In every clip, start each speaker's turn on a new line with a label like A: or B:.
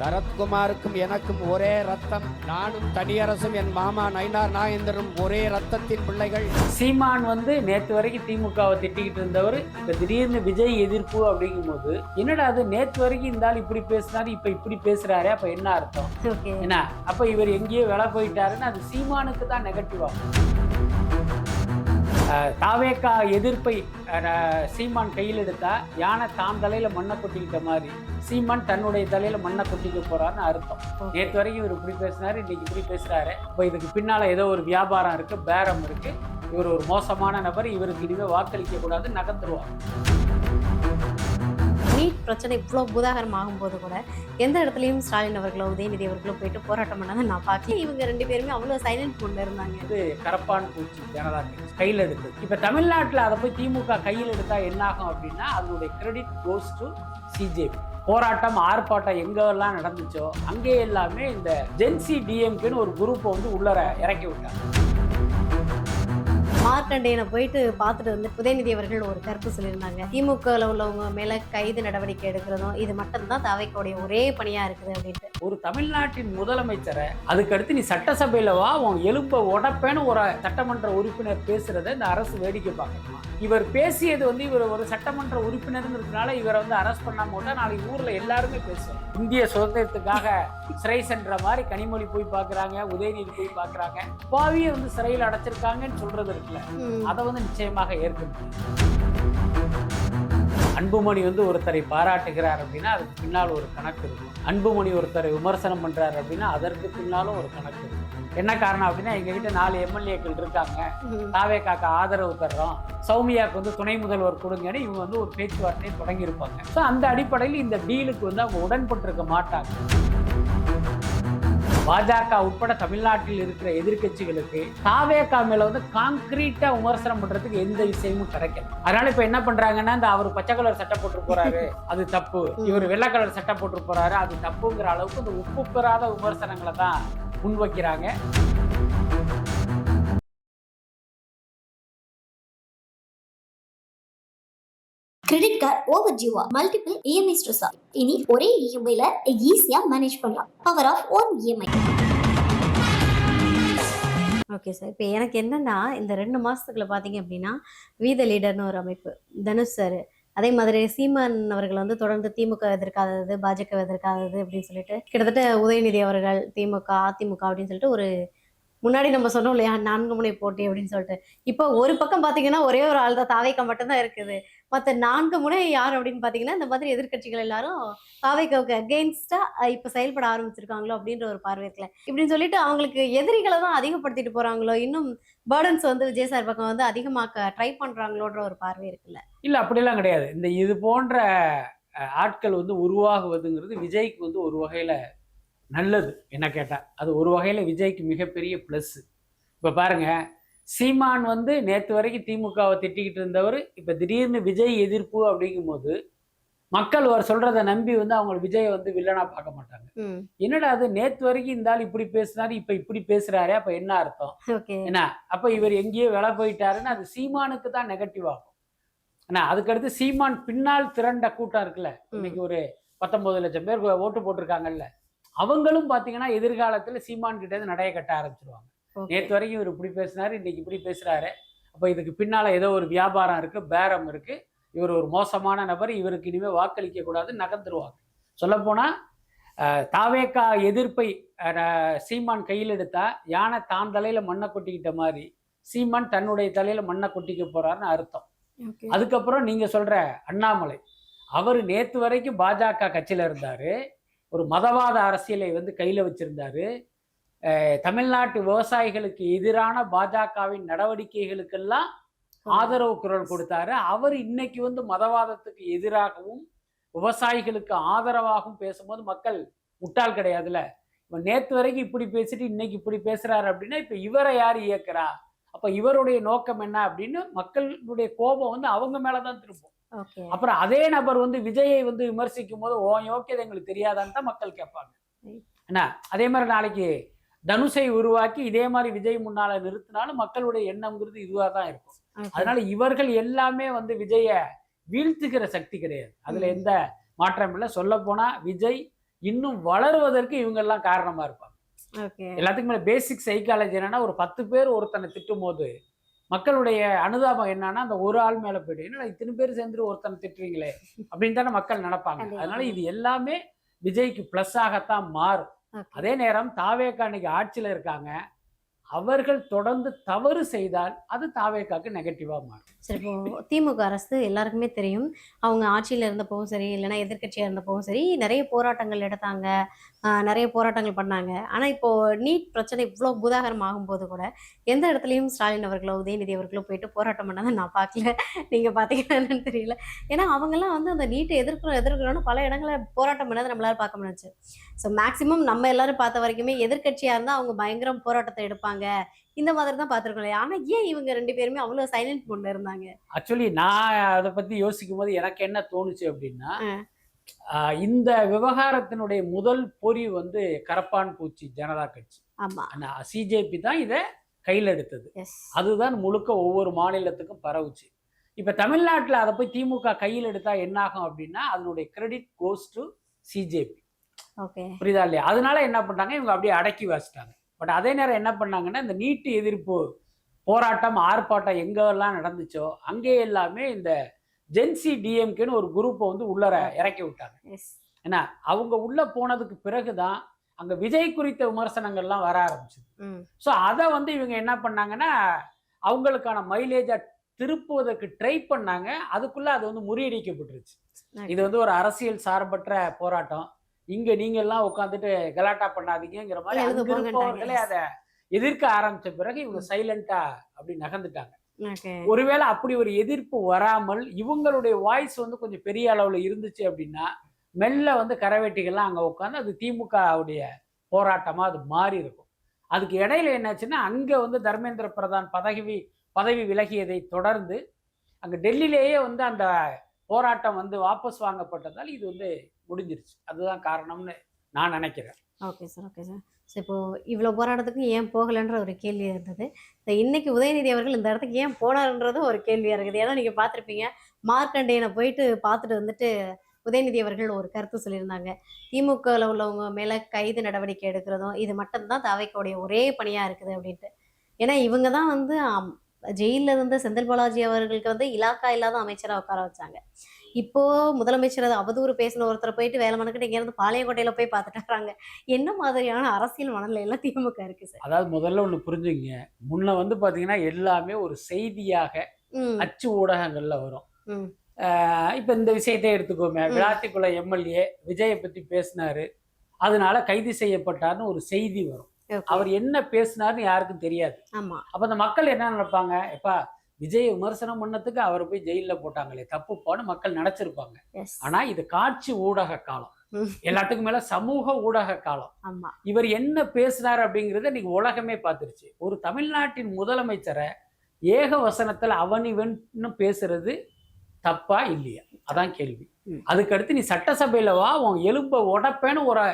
A: சரத்குமாருக்கும் எனக்கும் ஒரே ரத்தம். நானும் தனியரசும் என் மாமா நயினார் நாகேந்திரனும் ஒரே ரத்தத்தின் பிள்ளைகள்.
B: சீமான் நேத்து வரைக்கும் திமுகவை திட்டிக்கிட்டு இருந்தவர் இப்ப திடீர்னு விஜய் எதிர்ப்பு அப்படிங்கும் போது என்னடா அது நேத்து வரைக்கும் இருந்தாலும் இப்படி பேசினாரு இப்ப இப்படி பேசுறாரு, அப்ப என்ன அர்த்தம்? என்ன அப்ப இவர் எங்கேயோ வேலை போயிட்டாருன்னு அது சீமானுக்கு தான் நெகட்டிவ் ஆகும். தாவேக்கா எதிர்ப்பை சீமான் கையில் எடுத்தா யானை தான் தலையில மண்ணை கொட்டிக்கிட்ட மாதிரி சீமான் தன்னுடைய தலையில மண்ணை கொட்டிக்க போறாருன்னு அர்த்தம். நேற்று வரைக்கும் இவர் இப்படி பேசினாரு, இன்னைக்கு இப்படி பேசுறாரு. இப்போ இதுக்கு பின்னால ஏதோ ஒரு வியாபாரம் இருக்கு, பேரம் இருக்கு. இவர் ஒரு மோசமான நபர், இவருக்கு இனிமே வாக்களிக்க கூடாது, நகர்ந்துருவாங்க.
C: நீட் பிரச்சனை இவ்வளோ பூதாகரம் ஆகும்போது கூட எந்த இடத்துலையும் ஸ்டாலின் அவர்களோ உதயநிதி அவர்களோ போயிட்டு போராட்டம் பண்ணாத நான் பார்க்கல. இவங்க ரெண்டு பேருமே அவ்வளோ சைலண்ட் கொண்டு இருந்தாங்க.
B: இது கரப்பான் பூச்சி ஜனதா கையில் எடுத்து இப்போ தமிழ்நாட்டில் அதை போய் திமுக கையில் எடுத்தா என்ன ஆகும் அப்படின்னா அதனுடைய கிரெடிட் கோஸ் டு சிஜேபி. போராட்டம் ஆர்ப்பாட்டம் எங்கெல்லாம் நடந்துச்சோ அங்கே எல்லாமே இந்த ஜென்சி டிஎம்கேன்னு ஒரு குரூப்பை உள்ளர இறக்கி விட்டாங்க.
C: மார்க்கண்டேயனை போயிட்டு பார்த்துட்டு வந்து உதயநிதி அவர்கள் ஒரு கருத்து சொல்லியிருந்தாங்க. திமுகவில் உள்ளவங்க மேல கைது நடவடிக்கை எடுக்கிறதும் இது மட்டும்தான் தாவேக்காவுடைய ஒரே பணியா இருக்குது அப்படின்ட்டு.
B: ஒரு தமிழ்நாட்டின் முதலமைச்சரை அதுக்கடுத்து நீ சட்டசபையில வா உன் எலும்பை உடப்பேன்னு ஒரு சட்டமன்ற உறுப்பினர் பேசுறதை இந்த அரசு வேடிக்கை பார்க்கணுமா? இவர் பேசியது இவர் ஒரு சட்டமன்ற உறுப்பினருங்கிறதுனால இவரை அரெஸ்ட் பண்ணாம விட்டா நாளைக்கு ஊர்ல எல்லாருமே பேசுவாங்க. இந்திய சுதந்திரத்துக்காக சிறை சென்ற மாதிரி கனிமொழி போய் பாக்குறாங்க, உதயநிதி போய் பாக்குறாங்க, பாவியை சிறையில் அடைச்சிருக்காங்கன்னு சொல்றது இருக்குல்ல, அதை நிச்சயமாக ஏற்க முடியும். அன்புமணி ஒருத்தரை பாராட்டுகிறார் அப்படின்னா அதுக்கு பின்னால் ஒரு கணக்கு இருக்கும். அன்புமணி ஒருத்தரை விமர்சனம் பண்றாரு அப்படின்னா அதற்கு பின்னாலும் ஒரு கணக்கு இருக்கும். என்ன காரணம் அப்படின்னா எங்ககிட்ட 4 எம்எல்ஏக்கள் இருக்காங்க, தாவேக்காக்கு ஆதரவு தர்றோம், சௌமியாவுக்கு துணை முதல்வர் கொடுங்கன்னு இவங்க ஒரு பேச்சுவார்த்தையை தொடங்கி இருப்பாங்க. ஸோ அந்த அடிப்படையில் இந்த டீலுக்கு அவங்க உடன்பட்டிருக்க மாட்டாங்க. பாஜக உட்பட தமிழ்நாட்டில் இருக்கிற எதிர்கட்சிகளுக்கு தாவேக்கா மேல கான்கிரீட்டா விமர்சனம் பண்றதுக்கு எந்த விஷயமும் கிடைக்கல. அதனால இப்ப என்ன பண்றாங்கன்னா இந்த அவர் பச்சை கலர் சட்டை போட்டு போறாரு அது தப்பு, இவர் வெள்ளை கலர் சட்டை போட்டு போறாரு அது தப்புங்கிற அளவுக்கு இந்த உப்பு பெறாத விமர்சனங்களை தான் முன்வைக்கிறாங்க.
D: கிரெடிட் கார்டு ஓவர் டியூவா, மல்டிபிள் இஎம்ஐ ஸ்ட்ரெஸ்ஸா? இனி ஒரே இஎம்ஐல ஈஸியா மேனேஜ் பண்ணலாம். Power of one EMI.
C: Okay sir, இப்போ எனக்கு என்னன்னா இந்த 2 மாசத்துக்குள்ள பார்த்தீங்க அப்படின்னா வீத லீடர்னு ஒரு அமைப்பு, தனுஷ் சார், அதே மாதிரி சீமான் அவர்கள் தொடர்ந்து திமுக எதிர்க்காதது, பாஜக எதிர்க்காதது அப்படின்னு சொல்லிட்டு கிட்டத்தட்ட உதயநிதி அவர்கள் திமுக அதிமுக அப்படின்னு சொல்லிட்டு ஒரு முன்னாடி நம்ம சொன்னோம் இல்லையா 4 முனை போட்டி அப்படின்னு சொல்லிட்டு, இப்போ ஒரு பக்கம் பார்த்தீங்கன்னா ஒரே ஒரு ஆள் தான் தாவேக்கா மட்டும்தான் இருக்குது. மற்ற 4 முனை யார் அப்படின்னு பார்த்தீங்கன்னா இந்த மாதிரி எதிர்கட்சிகள் எல்லாரும் தாவேக்காவுக்கு அகெயின்ஸ்டா இப்போ செயல்பட ஆரம்பிச்சிருக்காங்களோ அப்படின்ற ஒரு பார்வை இருக்குல்ல. இப்படின்னு சொல்லிட்டு அவங்களுக்கு எதிரிகளை தான் அதிகப்படுத்திட்டு போறாங்களோ, இன்னும் பேர்டன்ஸ் விஜய் சார் பக்கம் அதிகமாக்க ட்ரை பண்றாங்களோன்ற ஒரு பார்வை இருக்குல்ல.
B: இல்ல அப்படிலாம் கிடையாது. இது போன்ற ஆட்கள் உருவாகுவதுங்கிறது விஜய்க்கு ஒரு வகையில நல்லது. என்ன கேட்டால் அது ஒரு வகையில் விஜய்க்கு மிகப்பெரிய ப்ளஸ். இப்போ பாருங்க, சீமான் நேற்று வரைக்கும் திமுகவை திட்டிக்கிட்டு இருந்தவர் இப்போ திடீர்னு விஜய் எதிர்ப்பு அப்படிங்கும்போது மக்கள் அவர் சொல்றதை நம்பி அவங்க விஜயை வில்லனா பார்க்க மாட்டாங்க. என்னடா அது நேற்று வரைக்கும் இருந்தாலும் இப்படி பேசினாரு இப்ப இப்படி பேசுறாரு, அப்ப என்ன அர்த்தம்? என்ன அப்ப இவர் எங்கேயோ வேலை போயிட்டாருன்னு அது சீமானுக்கு தான் நெகட்டிவ் ஆகும். ஏன்னா அதுக்கடுத்து சீமான் பின்னால் திரண்ட கூட்டம் இருக்குல்ல, இன்னைக்கு ஒரு 19 லட்சம் பேர் ஓட்டு போட்டிருக்காங்கல்ல, அவங்களும் பாத்தீங்கன்னா எதிர்காலத்துல சீமான் கிட்ட இருந்து நடைய கட்ட ஆரம்பிச்சிருவாங்க. நேற்று வரைக்கும் இவர் இப்படி பேசினாரு, இன்னைக்கு இப்படி பேசுறாரு, அப்ப இதுக்கு பின்னால ஏதோ ஒரு வியாபாரம் இருக்கு, பேரம் இருக்கு, இவர் ஒரு மோசமான நபர், இவருக்கு இனிமே வாக்களிக்க கூடாது, நகர்ந்துருவாங்க. சொல்ல போனா தாவேக்கா எதிர்ப்பை சீமான் கையில் எடுத்தா யானை தான் தலையில மண்ணை கொட்டிக்கிட்ட மாதிரி சீமான் தன்னுடைய தலையில மண்ணை கொட்டிக்க போறாருன்னு அர்த்தம். அதுக்கப்புறம் நீங்க சொல்ற அண்ணாமலை, அவர் நேற்று வரைக்கும் பாஜக கட்சியில இருந்தாரு, ஒரு மதவாத அரசியலை கையில வச்சிருந்தாரு, தமிழ்நாட்டு விவசாயிகளுக்கு எதிரான பாஜகவின் நடவடிக்கைகளுக்கெல்லாம் ஆதரவு குரல் கொடுத்தாரு. அவர் இன்னைக்கு மதவாதத்துக்கு எதிராகவும் விவசாயிகளுக்கு ஆதரவாகவும் பேசும்போது மக்கள் முட்டாள் கிடையாதுல்ல. இப்ப நேற்று வரைக்கும் இப்படி பேசிட்டு இன்னைக்கு இப்படி பேசுறாரு அப்படின்னா இப்ப இவரை யார் இயக்குறா, அப்ப இவருடைய நோக்கம் என்ன அப்படின்னு மக்களுடைய கோபம் அவங்க மேலதான் திரும்பும். அப்புறம் அதே நபர் விஜயை விமர்சிக்கும் போது ஓ யோக்கியது எங்களுக்கு தெரியாதான்னு தான் மக்கள் கேட்பாங்க. என்ன அதே மாதிரி நாளைக்கு தனுஷை உருவாக்கி இதே மாதிரி விஜய் முன்னால நிறுத்தினாலும் மக்களுடைய எண்ணம்ங்கிறது இதுவா தான் இருக்கும். அதனால இவர்கள் எல்லாமே விஜய வீழ்த்துகிற சக்தி கிடையாது, அதுல எந்த மாற்றம் இல்லை. சொல்ல போனா விஜய் இன்னும் வளருவதற்கு இவங்க எல்லாம் காரணமா இருப்பாங்க.
C: ஓகே.
B: எல்லாத்துக்கும் மேல பேசிக் சைக்காலஜி என்னன்னா, ஒரு 10 பேர் ஒருத்தனை திட்டும் போது மக்களுடைய அனுதாபம் என்னன்னா, அந்த ஒரு ஆள் மேல போயிடும். என்னடா இத்தனை பேர் சேர்ந்து ஒருத்தனை திட்டுறீங்களே அப்படின்னு தானே மக்கள் நினைப்பாங்க. அதனால இது எல்லாமே விஜய்க்கு பிளஸ் ஆகத்தான் மாறும். அதே நேரம் தாவேகா இன்னைக்கு ஆட்சியில இருக்காங்க, அவர்கள் தொடர்ந்து தவறு செய்தால் அது தாவேகாக்கு நெகட்டிவா மாறும்.
C: சரி, இப்போ திமுக அரசு எல்லாருக்குமே தெரியும். அவங்க ஆட்சியில் இருந்தப்பவும் சரி, இல்லைன்னா எதிர்க்கட்சியாக இருந்தப்பவும் சரி, நிறைய போராட்டங்கள் எடுத்தாங்க, நிறைய போராட்டங்கள் பண்ணாங்க. ஆனால் இப்போ நீட் பிரச்சனை இவ்வளோ பூதாகரம் ஆகும்போது கூட எந்த இடத்துலையும் ஸ்டாலின் அவர்களோ உதயநிதி அவர்களோ போயிட்டு போராட்டம் பண்ணாதான் நான் பார்க்கல. நீங்கள் பார்த்தீங்கன்னு தெரியல. ஏன்னா அவங்கெல்லாம் வந்து அந்த நீட்டை எதிர்க்கிறோன்னு பல இடங்களில் போராட்டம் பண்ணதை நம்மளால பார்க்க முடிஞ்சுச்சு. ஸோ மேக்சிமம் நம்ம எல்லாரும் பார்த்த வரைக்குமே எதிர்க்கட்சியாக இருந்தால் அவங்க பயங்கரம் போராட்டத்தை எடுப்பாங்க, இந்த மாதிரி தான் பார்த்துருக்கோம். ஆனா ஏன் இவங்க 2 பேருமே அவ்வளவு சைலண்ட் மோட்ல இருந்தாங்க?
B: ஆக்சுவலி நான் அதை பத்தி யோசிக்கும் போது எனக்கு என்ன தோணுச்சு அப்படின்னா, இந்த விவகாரத்தினுடைய முதல் பொறி வந்து கரப்பான் பூச்சி ஜனதா கட்சி.
C: ஆமா.
B: சிஜேபி தான் இதை கையில் எடுத்தது. அதுதான் முழுக்க ஒவ்வொரு மாநிலத்துக்கும் பரவுச்சு. இப்ப தமிழ்நாட்டில் அதை போய் திமுக கையில் எடுத்தா என்ன ஆகும் அப்படின்னா, அதனுடைய கிரெடிட் கோஸ் டு சிஜேபி. புரியுதா இல்லையா? அதனால என்ன பண்ணாங்க, இவங்க அப்படியே அடக்கி வச்சிட்டாங்க. பட் அதே நேரம் என்ன பண்ணாங்கன்னா, இந்த நீட்டு எதிர்ப்பு போராட்டம் ஆர்ப்பாட்டம் எங்கெல்லாம் நடந்துச்சோ அங்கே எல்லாமே இந்த ஜென்சி டிஎம்கேன்னு ஒரு குரூப்பை வந்து உள்ளர இறக்கி விட்டாங்க. ஏன்னா அவங்க உள்ள போனதுக்கு பிறகுதான் அங்க விஜய் குறித்த விமர்சனங்கள்லாம் வர ஆரம்பிச்சது. ஸோ அதை வந்து இவங்க என்ன பண்ணாங்கன்னா, அவங்களுக்கான மைலேஜா திருப்புவதற்கு ட்ரை பண்ணாங்க. அதுக்குள்ள அது வந்து முறியடிக்கப்பட்டுருச்சு. இது வந்து ஒரு அரசியல் சார்பற்ற போராட்டம், இங்க நீங்க எல்லாம் உட்காந்துட்டு கலாட்டா பண்ணாதீங்கிற மாதிரி இருப்பவர்களே அதை எதிர்க்க ஆரம்பிச்ச பிறகு இவங்க சைலண்டா அப்படி நகர்ந்துட்டாங்க. ஒருவேளை அப்படி ஒரு எதிர்ப்பு வராமல் இவங்களுடைய வாய்ஸ் வந்து கொஞ்சம் பெரிய அளவுல இருந்துச்சு அப்படின்னா, மெல்ல வந்து கரவேட்டிகள்லாம் அங்க உட்காந்து அது திமுகவுடைய போராட்டமா அது மாறி இருக்கும். அதுக்கு இடையில என்னாச்சுன்னா, அங்க வந்து தர்மேந்திர பிரதான் பதவி விலகியதை தொடர்ந்து அங்க டெல்லியிலேயே வந்து அந்த போராட்டம் வந்து வாபஸ் வாங்கப்பட்டதால் இது வந்து முடிஞ்சிருச்சு. அதுதான் காரணம்னு நான் நினைக்கிறேன்.
C: Okay sir, okay sir. So இப்போ இவ்வளோ போராட்டத்துக்கு ஏன் போகலைன்ற ஒரு கேள்வி இருந்தது. இன்னைக்கு உதயநிதி அவர்கள் இந்த இடத்துக்கு ஏன் போனார்ன்றதும் ஒரு கேள்வியாக இருக்குது. ஏன்னா நீங்கள் பார்த்துருப்பீங்க, மார்க்கண்டேயனை போயிட்டு பார்த்துட்டு வந்துட்டு உதயநிதி அவர்கள் ஒரு கருத்து சொல்லியிருந்தாங்க. திமுகவில் உள்ளவங்க மேலே கைது நடவடிக்கை எடுக்கிறதும் இது மட்டும்தான் தாவேக்காவுடைய ஒரே பணியாக இருக்குது அப்படின்ட்டு. ஏன்னா இவங்க தான் வந்து ஜெயிலில் இருந்த செந்தில் பாலாஜி அவர்களுக்கு வந்து இலாக்கா இல்லாத அமைச்சராக உட்கார வச்சாங்க. இப்போ முதலமைச்சர் அதை அவதூறு பேசின ஒருத்தரை போயிட்டு வேலை மனுக்கிட்டு இங்கேருந்து பாளையங்கோட்டையில போய் பார்த்துட்டாங்க. என்ன மாதிரியான அரசியல் மனநிலையில திமுக இருக்கு சார்?
B: அதாவது முதல்ல ஒண்ணு புரிஞ்சுங்க, முன்ன வந்து பாத்தீங்கன்னா எல்லாமே ஒரு செய்தியாக அச்சு ஊடகங்கள்ல வரும். இப்ப இந்த விஷயத்தை எடுத்துக்கோமே, விளாத்திக்குள்ள எம்எல்ஏ விஜயை பத்தி பேசினாரு, அதனால கைது செய்யப்பட்டார்னு ஒரு செய்தி வரும். அவர் என்ன பேசினார்னு யாருக்கும் தெரியாது. அப்ப அந்த மக்கள் என்ன நினைப்பாங்க, எப்பா விஜய் விமர்சனம் பண்ணதுக்கு அவரை போய் ஜெயில போட்டாங்களே தப்புப்பான்னு மக்கள் நினைச்சிருப்பாங்க. ஆனா இது காட்சி ஊடக காலம், எல்லாத்துக்கும் மேல சமூக ஊடக காலம். இவர் என்ன பேசினார் அப்படிங்கறத இன்னைக்கு உலகமே பார்த்துருச்சு. ஒரு தமிழ்நாட்டின் முதலமைச்சரை ஏக வசனத்துல அவன் இவன் பேசுறது தப்பா இல்லையா, அதான் கேள்வி. அதுக்கடுத்து நீ சட்டசபையில வா, உன் எலும்பை உடப்பேன்னு ஒரு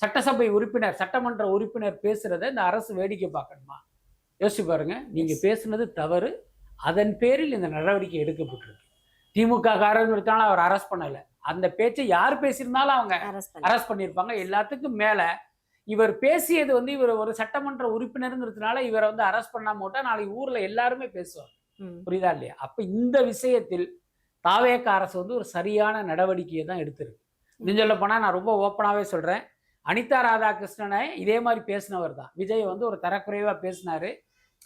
B: சட்டசபை உறுப்பினர் சட்டமன்ற உறுப்பினர் பேசுறத இந்த அரசு வேடிக்கை பார்க்கணுமா? யோசிச்சு பாருங்க. நீங்க பேசுனது தவறு, அதன் பேரில் இந்த நடவடிக்கை எடுக்கப்பட்டிருக்கு. திமுக காரங்க அவர் அரெஸ்ட் பண்ணல, அந்த பேச்சை யார் பேசியிருந்தாலும் அவங்க அரெஸ்ட் பண்ணியிருப்பாங்க. எல்லாத்துக்கும் மேல இவர் பேசியது வந்து இவர் ஒரு சட்டமன்ற உறுப்பினருங்கிறதுனால இவரை வந்து அரெஸ்ட் பண்ணாம போட்டா நாளைக்கு ஊர்ல எல்லாருமே பேசுவாங்க. புரியுதா இல்லையா? அப்ப இந்த விஷயத்தில் தாவேக அரசு வந்து ஒரு சரியான நடவடிக்கையை தான் எடுத்திருக்கு. இன்னும் சொல்ல போனா நான் ரொம்ப ஓப்பனாவே சொல்றேன், அனிதா ராதாகிருஷ்ணனை இதே மாதிரி பேசினவர் தான். விஜய் வந்து ஒரு தரக்குறைவா பேசினாரு.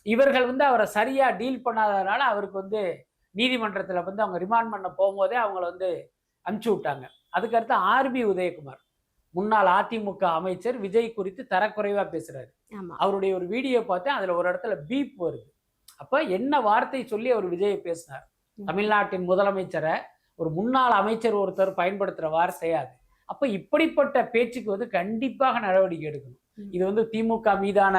B: இவர்கள் வந்து அவரை சரியா டீல் பண்ணாததுனால அவருக்கு வந்து நீதிமன்றத்தில் வந்து அவங்க ரிமாண்ட் பண்ண போகும்போதே அவங்கள வந்து அனுப்பிச்சு விட்டாங்க. அதுக்கடுத்து ஆர்பி உதயகுமார் முன்னாள் அதிமுக அமைச்சர் விஜய் குறித்து தரக்குறைவா பேசுறாரு. அவருடைய ஒரு வீடியோ பார்த்தேன், அதுல ஒரு இடத்துல பீப் வருது. அப்ப என்ன வார்த்தை சொல்லி அவர் விஜயை பேசினார்? தமிழ்நாட்டின் முதலமைச்சரை ஒரு முன்னாள் அமைச்சர் ஒருத்தர் பயன்படுத்துற வார்த்தையாது. அப்ப இப்படிப்பட்ட பேச்சுக்கு வந்து கண்டிப்பாக நடவடிக்கை எடுக்கணும். இது வந்து திமுக மீதான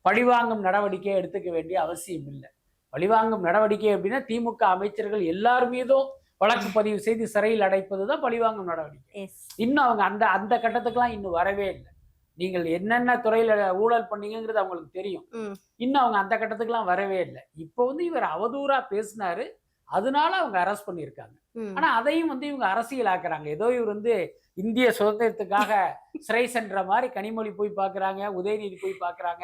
B: பழிவாங்கும் நடவடிக்கையை எடுத்துக்க வேண்டிய அவசியம் இல்லை. பழிவாங்கும் நடவடிக்கை அப்படின்னா திமுக அமைச்சர்கள் எல்லார் மீதும் வழக்கு பதிவு செய்து சிறையில் அடைப்பதுதான் பழிவாங்கும் நடவடிக்கை. இன்னும் அவங்க அந்த கட்டத்துக்குலாம் இன்னும் வரவே இல்லை. நீங்கள் என்னென்ன துறையில ஊழல் பண்ணீங்கிறது அவங்களுக்கு தெரியும். இன்னும் அவங்க அந்த கட்டத்துக்குலாம் வரவே இல்லை. இப்போ வந்து இவர் அவதூறா பேசினாரு, அதனால அவங்க அரெஸ்ட் பண்ணியிருக்காங்க.
C: ம்.
B: ஆனா அதையும் வந்து இவங்க அரசியலாக்குறாங்க. ஏதோ இவர் வந்து இந்திய சுதந்திரத்துக்காக சிறை சென்ற மாதிரி கனிமொழி போய் பார்க்குறாங்க, உதயநிதி போய் பார்க்குறாங்க.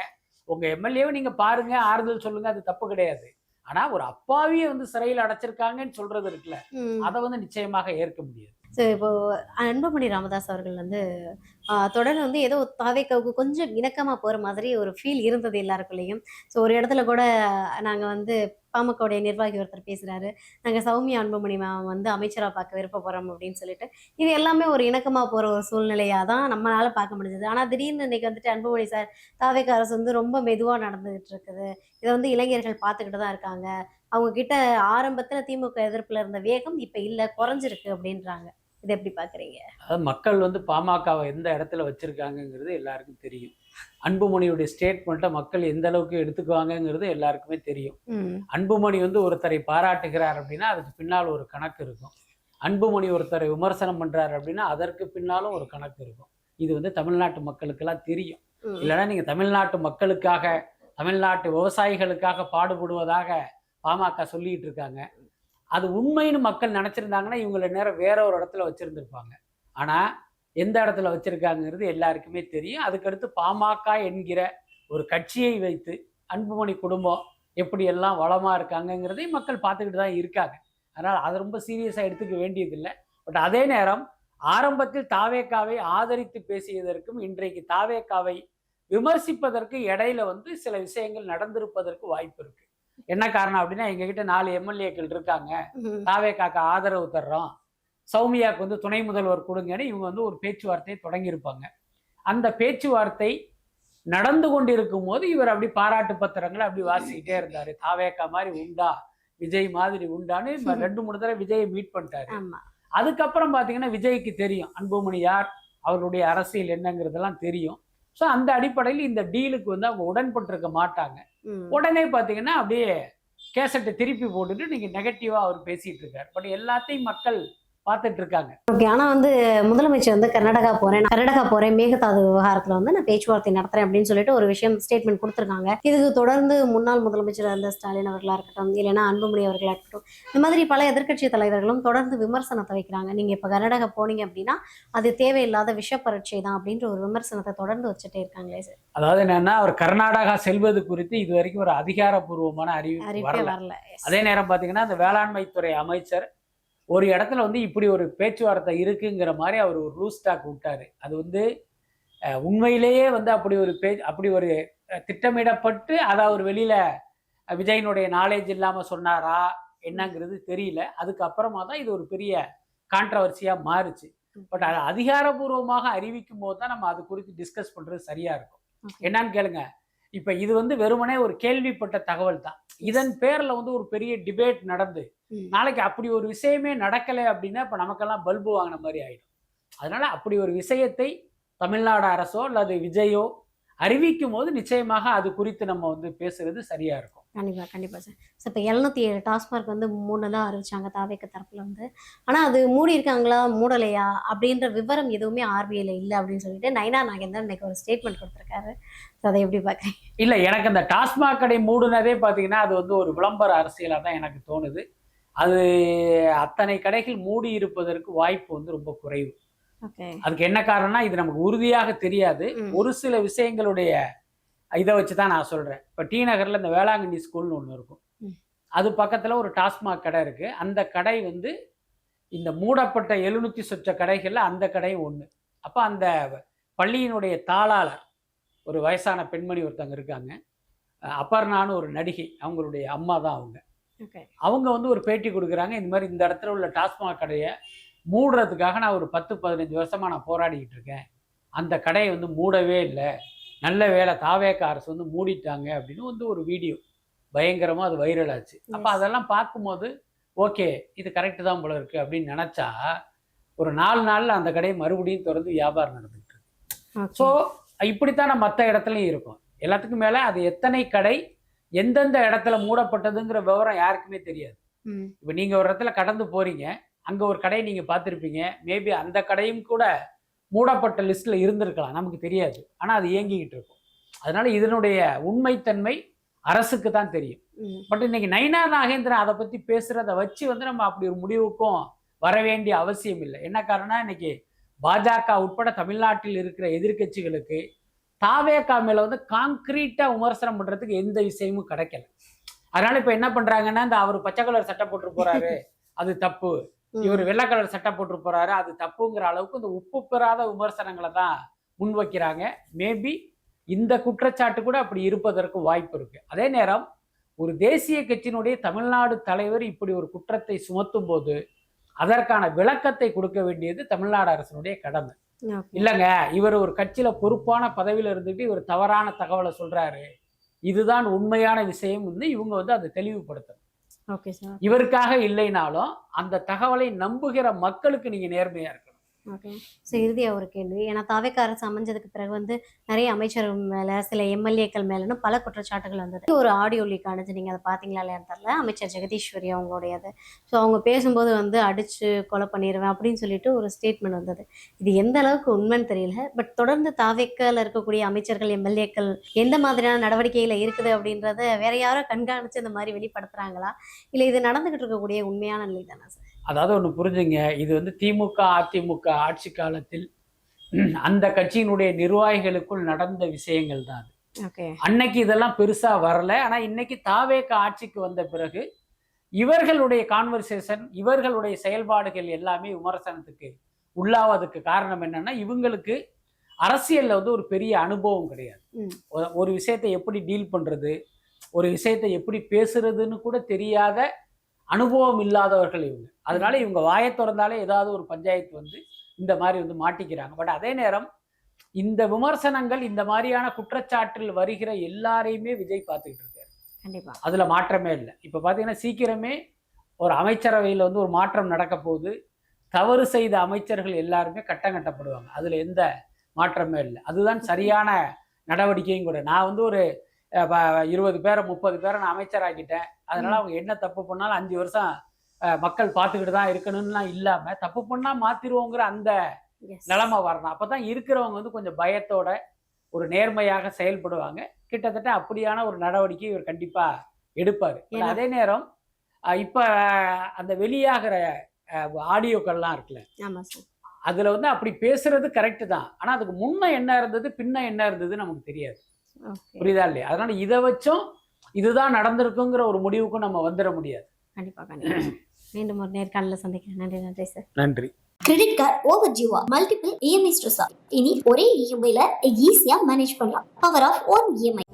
B: உங்க எம்எல்ஏவை நீங்க பாருங்க, ஆறுதல் சொல்லுங்க, அது தப்பு கிடையாது. ஆனா ஒரு அப்பாவியை வந்து சிறையில் அடைச்சிருக்காங்கன்னு சொல்றது இருக்குல்ல,
C: ம்.
B: அதை வந்து நிச்சயமாக ஏற்க முடியாது.
C: ஸோ இப்போ அன்புமணி ராமதாஸ் அவர்கள் வந்து தொடர்ந்து வந்து ஏதோ தாவேக்காவுக்கு கொஞ்சம் இணக்கமா போற மாதிரி ஒரு ஃபீல் இருந்தது எல்லாருக்குள்ளேயும். ஸோ ஒரு இடத்துல கூட நாங்க வந்து பாமகவுடைய நிர்வாகி ஒருத்தர் பேசுறாரு. நாங்க சௌமியா அன்புமணி மேம் வந்து அமைச்சரா பார்க்க விருப்பப்படுறோம் அப்படின்னு சொல்லிட்டு. இது எல்லாமே ஒரு இணக்கமா போற ஒரு சூழ்நிலையா தான் நம்மளால பார்க்க முடிஞ்சது. ஆனா திடீர்னு இன்னைக்கு வந்துட்டு அன்புமணி சார் தாவேக்கா அரசு வந்து ரொம்ப மெதுவா நடந்துகிட்டு இருக்குது. இதை வந்து இளைஞர்கள் பார்த்துக்கிட்டு தான் இருக்காங்க. அவங்க கிட்ட ஆரம்பத்துல திமுக எதிர்ப்புல இருந்த வேகம் இப்ப இல்ல, குறைஞ்சிருக்கு அப்படின்றாங்க. இதை எப்படி பாக்குறீங்க?
B: அதாவது மக்கள் வந்து பாமகவை எந்த இடத்துல வச்சிருக்காங்கங்கிறது எல்லாருக்கும் தெரியும். அன்புமணியுடைய ஸ்டேட்மெண்ட்டை மக்கள் எந்த அளவுக்கு எடுத்துக்குவாங்கங்கிறது எல்லாருக்குமே தெரியும்.
C: ம்.
B: அன்புமணி வந்து ஒருத்தரை பாராட்டுகிறார் அப்படின்னா அதுக்கு பின்னால் ஒரு கணக்கு இருக்கும். அன்புமணி ஒருத்தரை விமர்சனம் பண்றாரு அப்படின்னா அதற்கு பின்னாலும் ஒரு கணக்கு இருக்கும். இது வந்து தமிழ்நாட்டு மக்களுக்கெல்லாம் தெரியும்.
C: ம்.
B: இல்லைன்னா நீங்க தமிழ்நாட்டு மக்களுக்காக, தமிழ்நாட்டு விவசாயிகளுக்காக பாடுபடுவதாக பாமக சொல்லிட்டு இருக்காங்க. அது உண்மைன்னு மக்கள் நினைச்சிருந்தாங்கன்னா இவங்களை நேரம் வேற ஒரு இடத்துல வச்சிருந்திருப்பாங்க. ஆனா எந்த இடத்துல வச்சிருக்காங்கிறது எல்லாருக்குமே தெரியும். அதுக்கடுத்து பாமக என்கிற ஒரு கட்சியை வைத்து அன்புமணி குடும்பம் எப்படி எல்லாம் வளமா இருக்காங்கங்கிறதையும் மக்கள் பார்த்துக்கிட்டு தான் இருக்காங்க. அதனால அதை ரொம்ப சீரியஸா எடுத்துக்க வேண்டியதில்லை. பட் அதே நேரம் ஆரம்பத்தில் தாவேக்காவை ஆதரித்து பேசியதற்கும் இன்றைக்கு தாவேக்காவை விமர்சிப்பதற்கு இடையில வந்து சில விஷயங்கள் நடந்திருப்பதற்கு வாய்ப்பு இருக்கு. என்ன காரணம் அப்படின்னா, எங்ககிட்ட 4 எம்எல்ஏக்கள் இருக்காங்க,
C: ம்.
B: தாவேக்காக்கு ஆதரவு தர்றோம், சௌமியாவுக்கு வந்து துணை முதல்வர் கொடுங்கன்னு இவங்க வந்து ஒரு பேச்சுவார்த்தையை தொடங்கியிருப்பாங்க. அந்த பேச்சுவார்த்தை நடந்து கொண்டிருக்கும் போது இவர் அப்படி பாராட்டு பத்திரங்களை அப்படி வாசிக்கிட்டே இருந்தாரு. தாவேக்கா மாதிரி உண்டா, விஜய் மாதிரி உண்டான்னு 2-3 தடவை விஜயை மீட் பண்ணிட்டாரு.
C: ஆமா.
B: அதுக்கப்புறம் பார்த்தீங்கன்னா விஜய்க்கு தெரியும் அன்புமணி யார், அவருடைய அரசியல் என்னங்கிறதெல்லாம் தெரியும். ஸோ அந்த அடிப்படையில் இந்த டீலுக்கு வந்து அவங்க உடன்பட்டிருக்க மாட்டாங்க.
C: ம்.
B: உடனே பார்த்தீங்கன்னா அப்படியே கேசட்டை திருப்பி போட்டுட்டு நீங்க நெகட்டிவா அவர் பேசிட்டு இருக்காரு. பட் எல்லாத்தையும் மக்கள் பார்த்துட்டு இருக்காங்க.
C: ஓகே. ஆனா வந்து முதலமைச்சர் வந்து கர்நாடகா போறேன் மேகதாது விவகாரத்துல வந்து நான் பேச்சுவார்த்தை நடத்துறேன் அப்படின்னு சொல்லிட்டு ஒரு விஷயம் ஸ்டேட்மெண்ட் கொடுத்திருக்காங்க. இதுக்கு தொடர்ந்து முன்னாள் முதலமைச்சர் இருந்த ஸ்டாலின் அவர்களா இருக்கட்டும், இல்லைன்னா அன்புமணி அவர்களா இருக்கட்டும், இந்த மாதிரி பல எதிர்க்கட்சி தலைவர்களும் தொடர்ந்து விமர்சனத்தை வைக்கிறாங்க. நீங்க இப்ப கர்நாடகா போனீங்க அப்படின்னா அது தேவையில்லாத விஷ பரீட்சை தான் அப்படின்ற ஒரு விமர்சனத்தை தொடர்ந்து வச்சுட்டே இருக்காங்களே சார்.
B: அதாவது என்னன்னா, அவர் கர்நாடகா செல்வது குறித்து இது வரைக்கும் ஒரு அதிகாரப்பூர்வமான அறிவிப்பு
C: அறிவிப்பே
B: வரல.
C: வரல.
B: அதே நேரம் பார்த்தீங்கன்னா அந்த வேளாண்மைத்துறை அமைச்சர் ஒரு இடத்துல வந்து இப்படி ஒரு பேச்சுவார்த்தை இருக்குங்கிற மாதிரி அவர் ஒரு லூஸ் டாக் விட்டாரு. அது வந்து உண்மையிலேயே வந்து அப்படி ஒரு திட்டமிடப்பட்டு அதை அவர் வெளியில விஜயனுடைய நாலேஜ் இல்லாம சொன்னாரா என்னங்கிறது தெரியல. அதுக்கப்புறமா தான் இது ஒரு பெரிய கான்ட்ரவர்சியா மாறுச்சு. பட் அதை அதிகாரபூர்வமாக அறிவிக்கும் போது தான் நம்ம அது குறித்து டிஸ்கஸ் பண்றது சரியா இருக்கும். என்னன்னு கேளுங்க. இப்ப இது வந்து வெறுமனே ஒரு கேள்விப்பட்ட தகவல் தான். இதன் பேர்ல வந்து ஒரு பெரிய டிபேட் நடந்து நாளைக்கு அப்படி ஒரு விஷயமே நடக்கலை அப்படின்னா இப்ப நமக்கெல்லாம் பல்பு வாங்கின மாதிரி ஆயிடும். அதனால அப்படி ஒரு விஷயத்தை தமிழ்நாடு அரசோ அல்லது விஜயோ அறிவிக்கும் போது நிச்சயமாக அது குறித்து நம்ம வந்து பேசுறது சரியா இருக்கும்.
C: கண்டிப்பா சார். சார் இப்போ 707 டாஸ்மார்க் வந்து மூணதான் அறிவிச்சாங்க தாவேக்க தரப்புல வந்து. ஆனா அது மூடி இருக்காங்களா மூடலையா அப்படின்ற விவரம் எதுவுமே ஆர்பிஐல இல்லை அப்படின்னு சொல்லிட்டு நயினார் நாகேந்திரன் இன்னைக்கு ஒரு ஸ்டேட்மெண்ட் கொடுத்துருக்காரு. அதை எப்படி பாக்குறீங்க?
B: இல்ல, எனக்கு அந்த டாஸ்மாக் கடை மூடுனதே பாத்தீங்கன்னா அது வந்து ஒரு விளம்பர அரசியலா தான் எனக்கு தோணுது. அது அத்தனை கடைகள் மூடி இருப்பதற்கு வாய்ப்பு வந்து ரொம்ப குறைவு. அதுக்கு என்ன காரணம்னா இது நமக்கு உறுதியாக தெரியாது. ஒரு சில விஷயங்களுடைய இதை வச்சுதான் நான் சொல்றேன். இப்ப டி நகர்ல இந்த வேளாங்கண்ணி ஸ்கூல்னு ஒண்ணு இருக்கும். அது பக்கத்துல ஒரு டாஸ்மாக் கடை இருக்கு. அந்த கடை வந்து இந்த மூடப்பட்ட 700 சொச்ச கடைகள்ல அந்த கடையும் ஒண்ணு. அப்ப அந்த பள்ளியினுடைய தாளாளர் ஒரு வயசான பெண்மணி ஒருத்தவங்க இருக்காங்க. அபர்ணான்னு ஒரு நடிகை, அவங்களுடைய அம்மா தான் அவங்க. அவங்க வந்து ஒரு பேட்டி கொடுக்குறாங்க. இந்த மாதிரி இந்த இடத்துல உள்ள டாஸ்மாக் கடையை மூடுறதுக்காக நான் ஒரு 10-15 வருஷமா நான் போராடிக்கிட்டு இருக்கேன். அந்த கடையை வந்து மூடவே இல்லை. நல்ல வேலை தாவேக்க அரசு வந்து மூடிட்டாங்க அப்படின்னு வந்து ஒரு வீடியோ பயங்கரமா அது வைரல் ஆச்சு. அப்ப அதெல்லாம் பார்க்கும்போது ஓகே இது கரெக்டு தான் போல இருக்கு அப்படின்னு நினைச்சா ஒரு 4 நாள்ல அந்த கடையை மறுபடியும் திறந்து வியாபாரம் நடந்துட்டு இருக்கு. ஸோ இப்படித்தான் மற்ற இடத்துலையும் இருக்கும். எல்லாத்துக்கும் மேல அது எத்தனை கடை எந்தெந்த இடத்துல மூடப்பட்டதுங்கிற விவரம் யாருக்குமே தெரியாது. இப்ப நீங்க ஒரு இடத்துல கடந்து போறீங்க, அங்க ஒரு கடையை நீங்க பார்த்துருப்பீங்க. மேபி அந்த கடையும் கூட மூடப்பட்ட லிஸ்ட்ல இருந்திருக்கலாம், நமக்கு தெரியாது. ஆனா அது இயங்கிக்கிட்டு இருக்கும். அதனால இதனுடைய உண்மைத்தன்மை அரசுக்கு தான் தெரியும். பட் இன்னைக்கு நயினார் நாகேந்திரன் அதை பத்தி பேசுறத வச்சு நம்ம அப்படி ஒரு முடிவுக்கும் வர வேண்டிய அவசியம் இல்லை. என்ன காரணம், இன்னைக்கு பாஜக உட்பட தமிழ்நாட்டில் இருக்கிற எதிர்கட்சிகளுக்கு தாவேகா மேல கான்கிரீட்டா விமர்சனம் பண்றதுக்கு எந்த விஷயமும் கிடைக்கல. அதனால இப்ப என்ன பண்றாங்கன்னா, இந்த அவர் பச்சை கலர் சட்டை போட்டு போறாரு அது தப்பு, இவர் வெள்ளை கலர் சட்டை போட்டு போறாரு அது தப்புங்கிற அளவுக்கு இந்த உப்பு பெறாத விமர்சனங்களை தான் முன்வைக்கிறாங்க. மேபி இந்த குற்றச்சாட்டு கூட அப்படி இருப்பதற்கு வாய்ப்பு இருக்கு. அதே நேரம் ஒரு தேசிய கட்சியினுடைய தமிழ்நாடு தலைவர் இப்படி ஒரு குற்றத்தை சுமத்தும் போது அதற்கான விளக்கத்தை கொடுக்க வேண்டியது தமிழ்நாடு அரசினுடைய கடமை. இல்லைங்க, இவர் ஒரு கட்சியில பொறுப்பான பதவியில இருந்துட்டு இவர் தவறான தகவலை சொல்றாரு, இதுதான் உண்மையான விஷயம் இவங்க அதை தெளிவுபடுத்தணும். இவருக்காக இல்லைனாலும் அந்த தகவலை நம்புகிற மக்களுக்கு நீங்க நேர்மையா இருக்கணும்.
C: ஓகே. ஸோ இறுதியாக ஒரு கேள்வி, ஏன்னா தாவேக்கா அரசு அமைஞ்சதுக்கு பிறகு நிறைய அமைச்சர்கள் மேலே சில எம்எல்ஏக்கள் மேலேன்னு பல குற்றச்சாட்டுகள் வந்தது. ஒரு ஆடியோ லீக் ஆனிச்சு, நீங்கள் அதை பார்த்தீங்களா இல்லையான்னு தெரியல, அமைச்சர் ஜெகதீஸ்வரி அவங்களுடையது. ஸோ அவங்க பேசும்போது அடித்து கொலை பண்ணிடுவேன் அப்படின்னு சொல்லிட்டு ஒரு ஸ்டேட்மெண்ட் வந்தது. இது எந்த அளவுக்கு உண்மைன்னு தெரியல. பட் தொடர்ந்து தாவேக்கால இருக்கக்கூடிய அமைச்சர்கள் எம்எல்ஏக்கள் எந்த மாதிரியான நடவடிக்கையில் இருக்குது அப்படின்றத வேற யாரோ கண்காணித்து இந்த மாதிரி வெளிப்படுத்துகிறாங்களா, இல்லை இது நடந்துகிட்டு இருக்கக்கூடிய உண்மையான நிலை தானே சார்?
B: அதாவது ஒன்று புரிஞ்சுங்க, இது திமுக அதிமுக ஆட்சி காலத்தில் அந்த கட்சியினுடைய நிர்வாகிகளுக்குள் நடந்த விஷயங்கள் தான். அன்னைக்கு இதெல்லாம் பெருசா வரல. ஆனா இன்னைக்கு தாவேக ஆட்சிக்கு வந்த பிறகு இவர்களுடைய கான்வர்சேஷன், இவர்களுடைய செயல்பாடுகள் எல்லாமே விமர்சனத்துக்கு உள்ளாவதுக்கு காரணம் என்னன்னா, இவங்களுக்கு அரசியல்ல ஒரு பெரிய அனுபவம் கிடையாது. ஒரு விஷயத்தை எப்படி டீல் பண்றது, ஒரு விஷயத்தை எப்படி பேசுறதுன்னு கூட தெரியாத அனுபவம் இல்லாதவர்கள் இவங்க. அதனால இவங்க வாயை திறந்தாலே ஏதாவது ஒரு பஞ்சாயத்து இந்த மாதிரி மாட்டிக்கிறாங்க. பட் அதே நேரம் இந்த விமர்சனங்கள், இந்த மாதிரியான குற்றச்சாட்டில் வருகிற எல்லாரையுமே விஜய் பார்த்துக்கிட்டு இருக்காரு. அதுல மாற்றமே இல்லை. இப்ப பாத்தீங்கன்னா சீக்கிரமே ஒரு அமைச்சரவையில் ஒரு மாற்றம் நடக்க போகுது. தவறு செய்த அமைச்சர்கள் எல்லாருமே கட்டப்படுவாங்க. அதுல எந்த மாற்றமே இல்லை. அதுதான் சரியான நடவடிக்கையும் கூட. நான் ஒரு 20 பேரை 30 பேரை நான் அமைச்சராக்கிட்டேன், அதனால அவங்க என்ன தப்பு பண்ணாலும் 5 வருஷம் மக்கள் பார்த்துக்கிட்டு தான் இருக்கணும்லாம் இல்லாம தப்பு பண்ணா மாத்திருவோங்கிற அந்த நிலைமை வரணும். அப்பதான் இருக்கிறவங்க கொஞ்சம் பயத்தோட ஒரு நேர்மையாக செயல்படுவாங்க. கிட்டத்தட்ட அப்படியான ஒரு நடவடிக்கை இவர் கண்டிப்பா எடுப்பாரு. அதே நேரம் இப்ப அந்த வெளியாகிற ஆடியோக்கள்லாம் இருக்குல்ல, அதுல அப்படி பேசுறது கரெக்ட் தான். ஆனா அதுக்கு முன்ன என்ன இருந்தது பின்ன என்ன இருந்தது நமக்கு தெரியாது. புரியுதா இல்லையா? அதனால இதை வச்சும் இதுதான் நடந்திருக்குங்கிற ஒரு முடிவுக்கும் நம்ம வந்துட முடியாது.
C: கண்டிப்பா. மீண்டும் ஒரு நேர்காணல சந்திக்கிறேன். நன்றி சார்.
B: நன்றி.
D: கிரெடிட் கார்டு ஓவர் ஜீவா மல்டிபிள் இஎம்ஐ ஸ்ட்ரெஸ். இனி ஒரே இஎம்ஐல ஈஸியா மேனேஜ் பண்ணலாம். Power of one EMI.